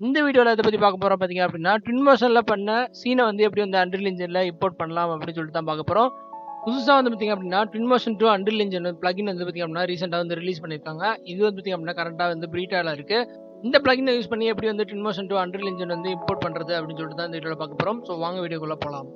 இந்த வீடியோல எத பத்தி பார்க்க போறோம் பார்த்தீங்க அப்படின்னா, Twinmotionல பண்ண சீன வந்து எப்படி வந்து Unreal Engineல இம்போர்ட் பண்ணலாம் அப்படின்னு சொல்லிட்டு தான் பார்க்க போறோம். புதுசா வந்து பார்த்தீங்க அப்படின்னா, Twinmotion to Unreal Engine plugin வந்து பார்த்தீங்க அப்படின்னா, ரீசென்ட்டா வந்து ரிலீஸ் பண்ணியிருக்காங்க. இது வந்து பார்த்தீங்க அப்படின்னா, கரண்ட்டா வந்து பீட்டால இருக்கு. இந்த பிளகின யூஸ் பண்ணி எப்படி வந்து Twinmotion to Unreal Engine வந்து இம்போர்ட் பண்றது அப்படின்னு சொல்லிட்டு தான் இந்த வீடியோல பார்க்க போறோம். ஸோ வாங்க வீடியோக்குள்ள போலாம்.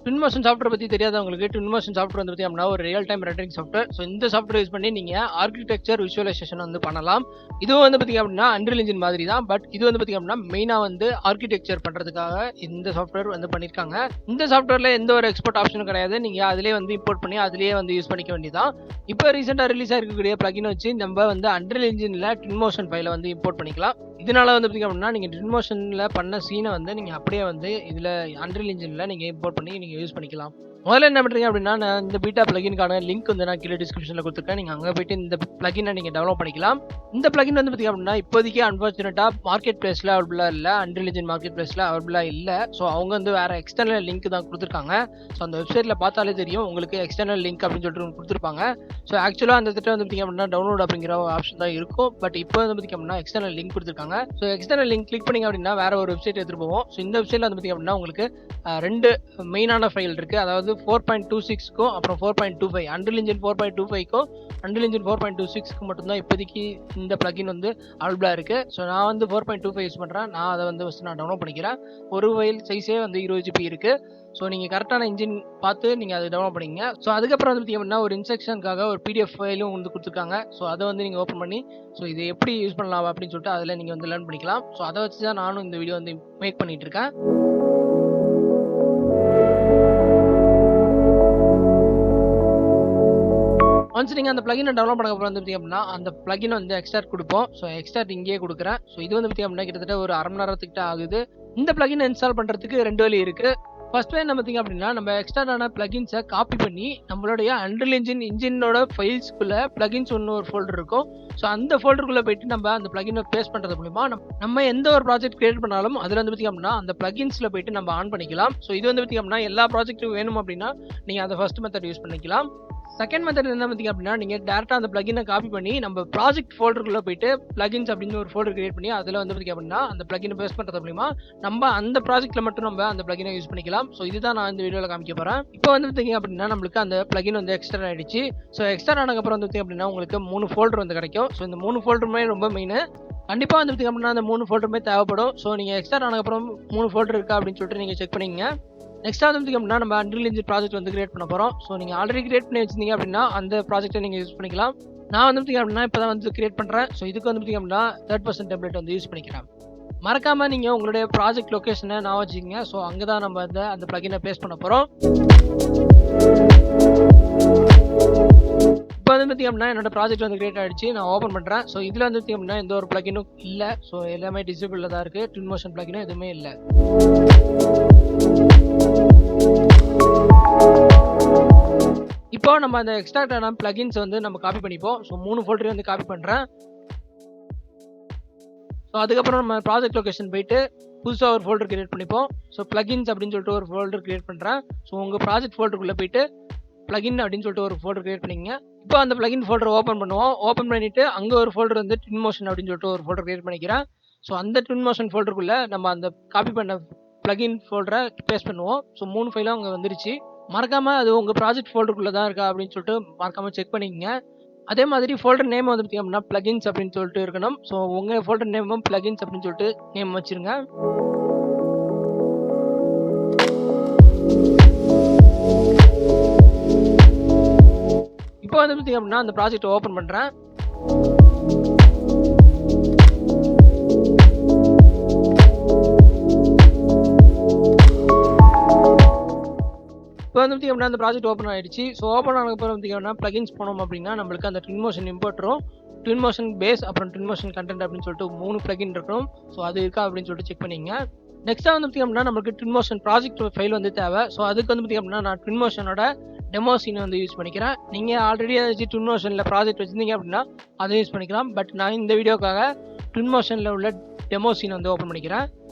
Twinmotion சாஃப்ட்வேர் பத்தி தெரியாதவங்களுக்கு Twinmotion சாஃப்ட்வேர் வந்து பார்த்தீங்க அப்படின்னா, ஒரு real time rendering software. So இந்த சாஃப்ட்வேர் யூஸ் பண்ணி நீங்க ஆர்க்கிடெக்சர் விசுவலைசேஷன் வந்து பண்ணலாம். இதுவும் வந்து பார்த்தீங்க அப்படின்னா Unreal Engine மாதிரி தான். பட் இது வந்து பார்த்தீங்க அப்படின்னா மெயினா வந்து ஆர்க்கிடெக்சர் பண்றதுக்காக இந்த சாஃப்ட்வேர் வந்து பண்ணியிருக்காங்க. இந்த சாஃப்ட்வேர்ல எந்த ஒரு எக்ஸ்போர்ட் ஆப்ஷனும் கிடையாது. நீங்க அதிலேயே வந்து இம்போர்ட் பண்ணி அதிலேயே வந்து யூஸ் பண்ணிக்க வேண்டியதான். இப்போ ரீசெண்டா ரிலீஸ் ஆயிருக்கக்கூடிய பிளகின் வச்சு நம்ம வந்து Unreal Engineல Twinmotion ஃபைலை வந்து இம்போர்ட் பண்ணிக்கலாம். இதனால வந்து பார்த்தீங்க அப்படின்னா நீங்க Twinmotionல பண்ண சீனை வந்து நீங்க அப்படியே வந்து இதுல Unreal Engineல நீங்க இம்போர்ட் பண்ணி நீங்க யூஸ் பண்ணிக்கலாம். முதல்ல என்ன பண்றீங்க அப்படின்னா, நான் இந்த பீட்டா பிளகின்கான லிங்க் வந்து நான் கீழே டிஸ்கிரிப்ஷன்ல கொடுத்துருக்கேன். நீங்க அங்க போயிட்டு இந்த பிளகினை நீங்க டவுன்லோட் பண்ணிக்கலாம். இந்த பிளகின் வந்து பார்த்தீங்க அப்படின்னா இப்போதைக்கு அன்பார்ச்சுனேட்டா மார்க்கெட் பிளேஸ்ல அவைலபிளா இல்ல. Unreal Engine மார்க்கெட் பிளேஸ்ல அவைலபிளா இல்ல. ஸோ அவங்க வந்து வேற எக்ஸ்டர்னல் லிங்க் தான் கொடுத்துருக்காங்க. ஸோ அந்த வெப்சைட்ல பார்த்தாலே தெரியும் உங்களுக்கு எக்ஸ்டர்னல் லிங்க் அப்படின்னு சொல்லிட்டு கொடுத்துருப்பாங்க. ஸோ ஆக்சுவலா அந்த திட்டம் வந்து பார்த்தீங்க அப்படின்னா டவுன்லோட் அப்படிங்கிற ஆப்ஷன் தான் இருக்கும். பட் இப்போ வந்து பார்த்தீங்க அப்படின்னா எக்ஸ்டர்னல் லிங்க் கொடுத்துருக்காங்க. ஸோ எக்ஸ்டர்னல் லிங்க் கிளிக் பண்ணீங்க அப்படின்னா வேற ஒரு வெப்சைட் எடுத்துட்டு போவோம். ஸோ இந்த வெப்சைட்ல வந்து பார்த்தீங்க அப்படின்னா உங்களுக்கு ரெண்டு மெயினான ஃபைல் இருக்கு. அதாவது 4.26க்கும் அப்புறம் 4.25 Unreal Engine 4.25க்கும் Unreal Engine 4.26க்கு மட்டும்தான் இப்போதைக்கு இந்த பிளகின் வந்து அவைலபிளா இருக்கு. ஸோ நான் வந்து 4.25 யூஸ் பண்றேன். நான் அதை வந்து ஃபர்ஸ்ட் நான் டவுன்லோட் பண்ணிக்கிறேன். ஒரு ஃபைல் சைஸே வந்து 20 GB இருக்கு. ஸோ நீங்கள் கரெக்டான இன்ஜின் பார்த்து நீங்கள் அதை டவுன்லோட் பண்ணிங்க. ஸோ அதுக்கப்புறம் வந்து பார்த்தீங்கன்னா ஒரு இன்ஸ்ட்ரக்ஷனுக்காக ஒரு PDF ஃபைலும் வந்து கொடுத்துருக்காங்க. ஸோ அதை வந்து நீங்கள் ஓப்பன் பண்ணி ஸோ இதை எப்படி யூஸ் பண்ணலாம் அப்படின்னு சொல்லிட்டு அதில் நீங்கள் வந்து லேர்ன் பண்ணிக்கலாம். ஸோ அதை வச்சு தான் நானும் இந்த வீடியோ வந்து மேக் பண்ணிட்டு இருக்கேன். ஒன்ஸ் நீங்கள் அந்த பிளகினை டவுன்லோட் பண்ண அப்புறம் வந்து பார்த்தீங்க அப்படின்னா அந்த பிளகின் வந்து எக்ஸ்ட்ராக்ட் கொடுப்போம். ஸோ எக்ஸ்ட்ராக்ட் இங்கேயே கொடுக்குறேன். ஸோ இது வந்து பார்த்தீங்க அப்படின்னா கிட்டத்தட்ட ஒரு அரை மணி நேரத்துக்கிட்ட ஆகுது. இந்த பிளகினை இன்ஸ்டால் பண்ணுறதுக்கு 2 வழி இருக்கு. ஃபர்ஸ்ட் வே என்ன பார்த்தீங்க அப்படின்னா நம்ம எக்ஸ்ட்ராடான பிளகின்ஸை காப்பி பண்ணி நம்மளுடைய Unreal Engine இன்ஜினோட ஃபைல்ஸ்குள்ள பிளகின்ஸ் ஒன்று ஒரு ஃபோல்டர் இருக்கும். ஸோ அந்த ஃபோல்டருக்குள்ள போயிட்டு நம்ம அந்த பிளகினை பேஸ்ட் பண்ணுறது மூலிமா நம்ம எந்த ஒரு ப்ராஜெக்ட் கிரியேட் பண்ணாலும் அதில் வந்து பார்த்தீங்க அப்படின்னா அந்த பிளகின்ஸ்ல போயிட்டு நம்ம ஆன் பண்ணிக்கலாம். ஸோ இது வந்து பார்த்தீங்க அப்படின்னா எல்லா ப்ராஜெக்ட்டும் வேணும் அப்படின்னா நீங்கள் அந்த ஃபர்ஸ்ட் மெத்தட் யூஸ் பண்ணிக்கலாம். செகண்ட் மெத்தட் என்ன பார்த்தீங்க அப்படின்னா நீங்கள் டேரெக்டாக அந்த பிளகினை காப்பி பண்ணி நம்ம ப்ராஜெக்ட் ஃபோல்டருக்குள்ள போயிட்டு பிளகின்ஸ் அப்படின்னு ஒரு ஃபோல்டர் கிரியேட் பண்ணி அதில் வந்து பார்த்தீங்க அப்படின்னா அந்த பிளகினை பேஸ்ட் பண்ணுறது மூலிமா நம்ம அந்த ப்ராஜெக்ட்ல மட்டும் நம்ம அந்த பிளகினை யூஸ் பண்ணிக்கலாம். ஸோ இதுதான் நான் இந்த வீடியோவில் காமிக்க போகிறேன். இப்போ வந்து பார்த்தீங்க அப்படின்னா நம்மளுக்கு அந்த பிளகின் வந்து எக்ஸ்ட்ரா ஆயிடுச்சு. ஸோ எக்ஸ்ட்ரா ஆனதுக்கப்புறம் வந்து பார்த்தீங்க அப்படின்னா உங்களுக்கு 3 ஃபோல்டர் வந்து கிடைக்கும். ஸோ இந்த 3 ஃபோல்டருமே ரொம்ப மெயின். கண்டிப்பாக வந்து பார்த்தீங்க அப்படின்னா அந்த 3 ஃபோல்டருமே தேவைப்படும். ஸோ நீங்கள் எக்ஸ்ட்ரா ஆனதுக்கப்புறம் 3 ஃபோல்டர் இருக்கா அப்படின்னு சொல்லிட்டு நீங்கள் செக் பண்ணிங்க. நெக்ஸ்ட் வந்து பார்த்தீங்கன்னா நம்ம Unreal Engine ப்ராஜெக்ட் வந்து கிரியேட் பண்ண போகிறோம். ஸோ நீங்கள் ஆல்ரெடி கிரியேட் பண்ணி வச்சிருந்தீங்க அப்படின்னா அந்த ப்ராஜெக்ட்டை நீங்கள் யூஸ் பண்ணிக்கலாம். நான் வந்து பார்த்தீங்க அப்படின்னா இப்போ தான் வந்து கிரியேட் பண்ணுறேன். ஸோ இதுக்கு வந்து பார்த்தீங்க அப்படின்னா 3rd டெம்ப்ளேட் வந்து யூஸ் பண்ணிக்கிறேன். மறக்காம நீங்கள் உங்களுடைய ப்ராஜெக்ட் லொக்கேஷனை நான் வச்சுக்கோங்க. ஸோ அங்கே தான் நம்ம அந்த பிளகினை பேஸ்ட் பண்ண போகிறோம். இப்போ வந்து பார்த்தீங்க அப்படின்னா என்னோட ப்ராஜெக்ட் வந்து கிரியேட் ஆகிடுச்சு. நான் ஓப்பன் பண்ணுறேன். ஸோ இதில் வந்து பார்த்தீங்க அப்படின்னா எந்த ஒரு பிளகினும் இல்லை. ஸோ எல்லாமே டிசேபிளில் தான் இருக்குது. Twinmotion பிளகினும் எதுவுமே இல்லை. இப்போ நம்ம அந்த எக்ஸ்ட்ராக்ட் ஆன பிளகின்ஸ் வந்து நம்ம காப்பி பண்ணிப்போம். ஸோ 3 ஃபோல்டரையும் வந்து காப்பி பண்ணுறேன். ஸோ அதுக்கப்புறம் நம்ம ப்ராஜெக்ட் லொக்கேஷன் போயிட்டு புதுசாக ஒரு ஃபோல்டர் கிரியேட் பண்ணிப்போம். ஸோ பிளகின்ஸ் அப்படின்னு சொல்லிட்டு ஒரு ஃபோல்டர் கிரியேட் பண்ணுறேன். ஸோ உங்கள் ப்ராஜெக்ட் ஃபோல்டருக்குள்ளே போயிட்டு பிளகின் அப்படின்னு சொல்லிட்டு ஒரு ஃபோல்டர் கிரியேட் பண்ணிங்க. இப்போ அந்த பிளகின் ஃபோல்டர் ஓப்பன் பண்ணுவோம். ஓப்பன் பண்ணிட்டு அங்கே ஒரு ஃபோல்டர் வந்து Twinmotion அப்படின்னு சொல்லிட்டு ஒரு ஃபோல்டர் கிரியேட் பண்ணிக்கிறேன். ஸோ அந்த Twinmotion ஃபோல்டருக்குள்ளே நம்ம அந்த காப்பி பண்ண பிளகின் ஃபோல்டரை பேஸ்ட் பண்ணுவோம். ஸோ 3 ஃபைலும் அங்கே வந்துருச்சு. மறக்காம அது உங்கள் ப்ராஜெக்ட் ஃபோல்டருக்குள்ளே தான் இருக்கா அப்படின்னு சொல்லிட்டு மறக்காம செக் பண்ணிக்கங்க. அதே மாதிரி ஃபோல்டர் நேம் வந்து பார்த்தீங்க அப்படின்னா பிளகின்ஸ் அப்படின்னு சொல்லிட்டு இருக்கணும். ஸோ உங்கள் ஃபோல்டர் நேமும் பிளகின்ஸ் அப்படின்னு சொல்லிட்டு நேம் வச்சிருங்க. இப்போ வந்து பார்த்தீங்க அப்படின்னா அந்த ப்ராஜெக்ட் ஓப்பன் பண்ணுறேன். இப்போ வந்து பார்த்தீங்க அப்படின்னா அந்த ப்ராஜெக்ட் ஓப்பன் ஆகிடுச்சு. ஸோ ஓப்பன் ஆனதுக்கப்புறம் பார்த்தீங்கன்னா பிளகின்ஸ் போனோம் அப்படின்னா நம்மளுக்கு அந்த Twinmotion இம்போர்ட்டரும் Twinmotion பேஸ் அப்புறம் Twinmotion கண்டென்ட் அப்படின்னு சொல்லிட்டு 3 பிளகின் இருக்கும். ஸோ அது இருக்கா அப்படின்னு சொல்லிட்டு செக் பண்ணிங்க. நெக்ஸ்ட்டாக வந்து பார்த்தீங்க அப்படின்னா நம்மளுக்கு Twinmotion ப்ராஜெக்ட் ஃபைல் வந்து தேவை. ஸோ அதுக்கு வந்து பார்த்தீங்க அப்படின்னா நான் Twinmotionோட டெமோ சீனை வந்து யூஸ் பண்ணிக்கிறேன். நீங்கள் ஆல்ரெடி ஏதாச்சும் Twinmotionல ப்ராஜெக்ட் வச்சுருந்தீங்க அப்படின்னா அதை யூஸ் பண்ணிக்கலாம். பட் நான் இந்த வீடியோக்காக Twinmotionல உள்ள டெமோ சீனை வந்து ஓப்பன் பண்ணிக்கிறேன்.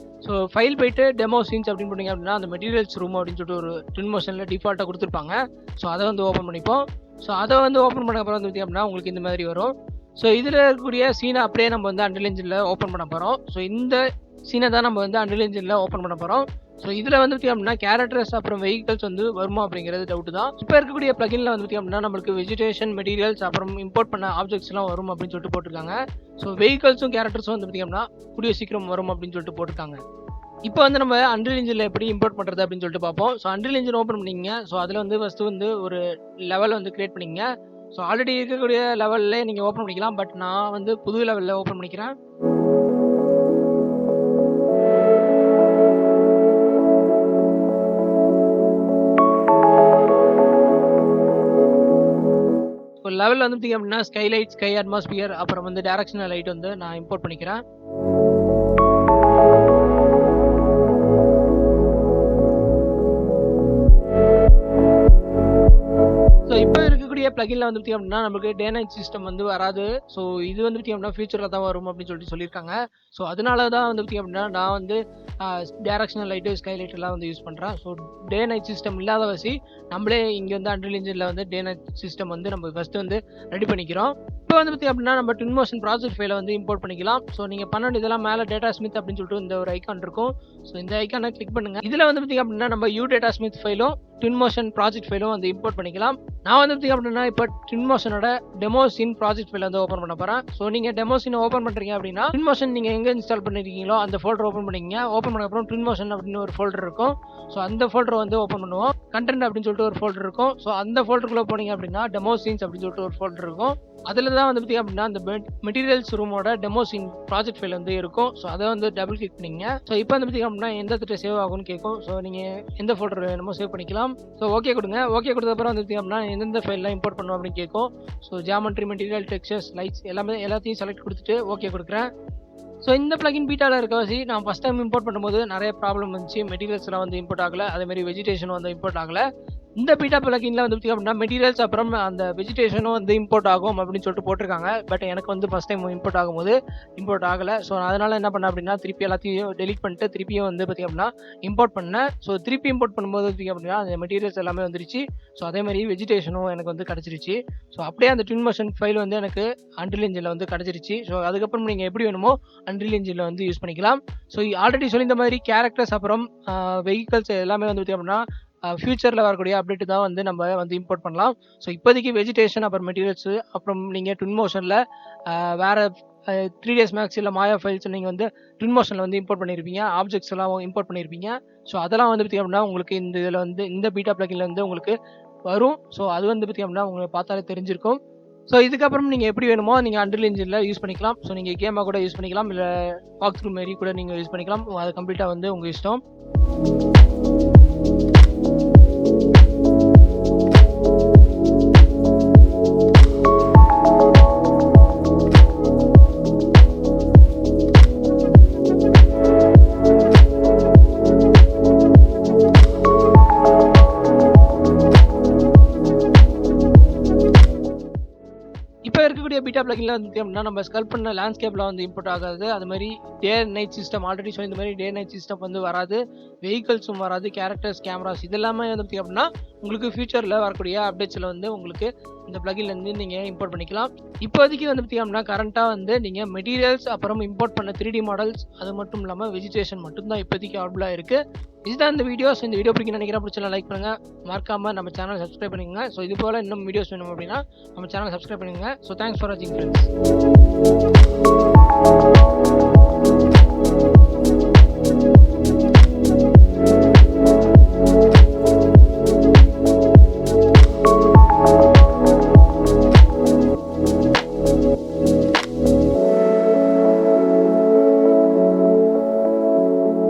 ஸோ ஃபைல் போயிட்டு டெமோ சீன்ஸ் அப்படின்னு போட்டிங்க அப்படின்னா அந்த மெட்டீரியல்ஸ் ரூம் அப்படின்னு சொல்லிட்டு ஒரு ட்வின்மோஷனில் டிஃபால்ட்டாக கொடுத்துருப்பாங்க. ஸோ அதை வந்து ஓப்பன் பண்ணிப்போம். ஸோ அதை வந்து ஓப்பன் பண்ண அப்புறம் வந்து பார்த்திங்க அப்படின்னா உங்களுக்கு இந்த மாதிரி வரும். ஸோ இதில் இருக்கக்கூடிய சீனை அப்படியே நம்ம வந்து அன்ரில் என்ஜினில் ஓப்பன் பண்ண போகிறோம். ஸோ இந்த சீனை தான் நம்ம வந்து அன்ரில் என்ஜினில் ஓப்பன் பண்ண போகிறோம். ஸோ இதில் வந்து பார்த்திங்க அப்படின்னா கேரக்டர்ஸ் அப்புறம் வெஹிக்கல்ஸ் வந்து வருமா அப்படிங்கிறது டவுட்டு தான். இப்போ இருக்கக்கூடிய பிளகின்ல வந்து பார்த்திங்க அப்படின்னா நம்மளுக்கு வெஜிடேஷன் மெட்டீரியல்ஸ் அப்புறம் இம்போர்ட் பண்ண ஆப்ஜெக்ட்ஸ்லாம் வரும் அப்படின்னு சொல்லிட்டு போட்டிருக்காங்க. ஸோ வெஹிக்கல்ஸும் கேரக்டர்ஸும் வந்து பார்த்திங்க அப்படின்னா கூடிய சீக்கிரம் வரும் அப்படின்னு சொல்லிட்டு போட்டிருக்காங்க. இப்போ வந்து நம்ம அன்ரில் என்ஜினில் எப்படி இம்போர்ட் பண்ணுறது அப்படின்னு சொல்லிட்டு பார்ப்போம். ஸோ அன்ரில் என்ஜின் ஓப்பன் பண்ணிங்க. ஸோ அதில் வந்து ஃபஸ்ட்டு வந்து ஒரு லெவல் வந்து கிரியேட் பண்ணிங்க. ஸோ ஆல்ரெடி இருக்கக்கூடிய லெவல்லே நீங்கள் ஓப்பன் பண்ணிக்கலாம். பட் நான் வந்து புது லெவலில் ஓப்பன் பண்ணிக்கிறேன். இப்போ லெவலில் வந்து பார்த்திங்க அப்படின்னா ஸ்கைலைட், ஸ்கை அட்மாஸ்பியர் அப்புறம் வந்து டைரக்ஷனல் லைட் வந்து நான் இம்போர்ட் பண்ணிக்கிறேன். பிளகின்ல வந்து பார்த்திங்க அப்படின்னா நமக்கு டே நைட் சிஸ்டம் வந்து வராது. ஸோ இது வந்து பார்த்திங்க அப்படின்னா ஃபியூச்சரில் தான் வரும் அப்படின்னு சொல்லியிருக்காங்க. ஸோ அதனால தான் வந்து பார்த்திங்க அப்படின்னா நான் வந்து டைரக்ஷனல் லைட்டு, ஸ்கை லைட் எல்லாம் வந்து யூஸ் பண்ணுறேன். ஸோ டே நைட் சிஸ்டம் இல்லாத வசி நம்மளே இங்கே வந்து அன்ரில் என்ஜினில் வந்து டே நைட் சிஸ்டம் வந்து நம்ம ஃபஸ்ட்டு வந்து ரெடி பண்ணிக்கிறோம். இப்போ வந்து பார்த்திங்க அப்படின்னா நம்ம ட்வின்மோஷன் ப்ராஜெக்ட் ஃபைலை வந்து இம்போர்ட் பண்ணிக்கலாம். ஸோ நீங்கள் பண்ண இதெல்லாம் மேலே டேட்டா ஸ்மித் அப்படின்னு சொல்லிட்டு இந்த ஒரு ஐக்கான் இருக்கும். ஸோ இந்த ஐக்கானை கிளிக் பண்ணுங்கள். இதில் வந்து பார்த்திங்க அப்படின்னா நம்ம யூ டேட்டா ஸ்மித் ஃபைலும் ட்வின்மோஷன் ப்ராஜெக்ட் ஃபைலும் வந்து இம்போர்ட் பண்ணிக்கலாம். நான் வந்து பார்த்திங்க அப்படின்னா இப்போ ட்வின்மோஷனோட டெமோ சீன் ப்ராஜெக்ட் ஃபைல் வந்து ஓப்பன் பண்ண போகிறேன். ஸோ நீங்கள் டெமோ சீன் ஓப்பன் பண்ணுறீங்க அப்படின்னா ட்வின்மோஷன் நீங்கள் எங்கே இன்ஸ்டால் பண்ணிருக்கீங்களோ அந்த ஃபோல்டர் ஓப்பன் பண்ணிங்க. ஓப்பன் பண்ண அப்புறம் ட்வின்மோஷன் அப்படின்னு ஒரு ஃபோல்டர் இருக்கும். ஸோ அந்த ஃபோல்டர் வந்து ஓப்பன் பண்ணுவோம். கண்டென்ட் அப்படின்னு சொல்லிட்டு ஒரு ஃபோல்டர் இருக்கும். ஸோ அந்த ஃபோல்டருக்குள்ளே போனீங்க அப்படின்னா டெமோ சீன்ஸ் அப்படின்னு சொல்லிட்டு ஒரு ஃபோல்டர் இருக்கும். அதில் தான் வந்து பார்த்திங்க அப்படின்னா அந்த மெட்டீரியல்ஸ் ரூமோட டெமோ சீன் ப்ராஜெக்ட் ஃபைல் வந்து இருக்கும். ஸோ அதை வந்து டபுள் கிளிக் பண்ணிங்க. ஸோ இப்போ வந்து பார்த்திங்க அப்படின்னா எந்த திட்ட சேவ் ஆகும்னு கேட்கும். ஸோ நீங்கள் எந்த ஃபோல்டர் வேணுமோ சேவ் பண்ணிக்கலாம். ஸோ ஓகே கொடுங்க. ஓகே கொடுத்தப்பறம் வந்து பார்த்திங்க அப்படின்னா எந்தெந்த ஃபைல்லாம் இம்போர்ட் பண்ணுவோம் அப்படின்னு கேட்கும். So geometry, material, textures, lights எல்லாத்தையும் செலக்ட் கொடுத்துட்டு ஓகே கொடுக்குறேன். ஸோ இந்த பிளகின் பீட்டாவில் இருக்கவாசி நான் ஃபஸ்ட் டைம் இம்போர்ட் பண்ணும்போது நிறைய ப்ராப்ளம் வந்துச்சு. மெட்டீரியல்ஸ்லாம் வந்து இம்போர்ட் ஆகலை. அதேமாதிரி வெஜிடேஷன் வந்து இம்போர்ட் ஆகலை. இந்த பீட்டா பிளகின்ல வந்து பார்த்திங்க அப்படின்னா மெட்டீரியல்ஸ் அப்புறம் அந்த வெஜிடேஷனும் வந்து இம்போர்ட் ஆகும் அப்படின்னு சொல்லிட்டு போட்டிருக்காங்க. பட் எனக்கு வந்து ஃபஸ்ட் டைம் இம்போர்ட் ஆகும்போது இம்போர்ட் ஆகலை. ஸோ அதனால் என்ன பண்ணேன் அப்படின்னா திருப்பி எல்லாத்தையும் டெலிட் பண்ணிட்டு திருப்பியும் வந்து பார்த்திங்க அப்படின்னா இம்போர்ட் பண்ணேன். ஸோ திருப்பி இம்போர்ட் பண்ணும்போது பார்த்திங்க அப்படின்னா அந்த மெட்டீரியல்ஸ் எல்லாமே வந்துருச்சு. ஸோ அதேமாதிரி வெஜிடேஷனும் எனக்கு வந்து கிடச்சிருச்சு. ஸோ அப்படியே அந்த ட்வின்மோஷன் ஃபைல் வந்து எனக்கு அன்ரில் என்ஜினில் வந்து கிடச்சிருச்சு. ஸோ அதுக்கப்புறம் நீங்கள் எப்படி வேணுமோ அன்ரில் என்ஜினில் வந்து யூஸ் பண்ணிக்கலாம். ஸோ ஆல்ரெடி சொல்லி இந்த மாதிரி கேரக்டர்ஸ் அப்புறம் வெஹிக்கல்ஸ் எல்லாமே வந்து பார்த்திங்க அப்படின்னா ஃபியூச்சரில் வரக்கூடிய அப்டேட் தான் வந்து நம்ம வந்து இம்போர்ட் பண்ணலாம். ஸோ இப்போதைக்கு வெஜிடேஷன் அப்புறம் மெட்டீரியல்ஸு அப்புறம் நீங்கள் ட்வின்மோஷனில் வேறு 3ds Max இல்லை மாயா ஃபைல்ஸ் நீங்கள் வந்து ட்வின்மோஷனில் வந்து இம்போர்ட் பண்ணியிருப்பீங்க. ஆப்ஜெக்ட்ஸ் எல்லாம் இம்போர்ட் பண்ணியிருப்பீங்க. ஸோ அதெல்லாம் வந்து பார்த்திங்க அப்படின்னா உங்களுக்கு இந்த இதில் வந்து இந்த பீட்டா பிளகின்ல வந்து உங்களுக்கு வரும். ஸோ அது வந்து பார்த்திங்க அப்படின்னா உங்களுக்கு பார்த்தாலே தெரிஞ்சிருக்கும். ஸோ இதுக்கப்புறம் நீங்கள் எப்படி வேணுமோ நீங்கள் அன்ரில் என்ஜினில் யூஸ் பண்ணிக்கலாம். ஸோ நீங்கள் கேமாக கூட யூஸ் பண்ணிக்கலாம், இல்லை வாக் த்ரூ மாரி கூட நீங்கள் யூஸ் பண்ணிக்கலாம். அது கம்ப்ளீட்டாக வந்து உங்கள் இஷ்டம். பீட்டா பிளகின்ல வந்து அப்படின்னா நம்ம ஸ்கல்ப் பண்ண லேண்ட்ஸ்கேப்ல வந்து இம்போர்ட் ஆகாது. அது மாதிரி டே நைட் சிஸ்டம் ஆல்ரெடி சொல்லி இந்த மாதிரி டே நைட் சிஸ்டம் வந்து வராது. வெஹிக்கல்ஸும் வராது. கேரக்டர்ஸ், கேமராஸ் இதெல்லாமே வந்து அப்படின்னா உங்களுக்கு ஃபியூச்சரில் வரக்கூடிய அப்டேட்ஸில் வந்து உங்களுக்கு இந்த பிளகின்லேருந்து நீங்கள் இம்போர்ட் பண்ணிக்கலாம். இப்போதைக்கு வந்து பார்த்தீங்கன்னா கரண்ட்டாக வந்து நீங்கள் மெட்டீரியல்ஸ் அப்புறம் இம்போர்ட் பண்ண 3D மாடல்ஸ் அது மட்டும் இல்லாமல் வெஜிடேஷன் மட்டும்தான் இப்போதைக்கு அவைலபிளாக இருக்குது. இதுதான் இந்த வீடியோ. ஸோ இந்த வீடியோ பிடிக்கும் நினைக்கிறேன். பிடிச்சலாம் லைக் பண்ணுங்கள். மறக்காமல் நம்ம சேனலை சப்ஸ்கிரைப் பண்ணிக்கோங்க. ஸோ இது போல் இன்னும் வீடியோஸ் வேணும் அப்படின்னா நம்ம சேனலை சப்ஸ்கிரைப் பண்ணிக்கோங்க. ஸோ தேங்க்ஸ் ஃபார் வாட்சிங் ஃப்ரெண்ட்ஸ்.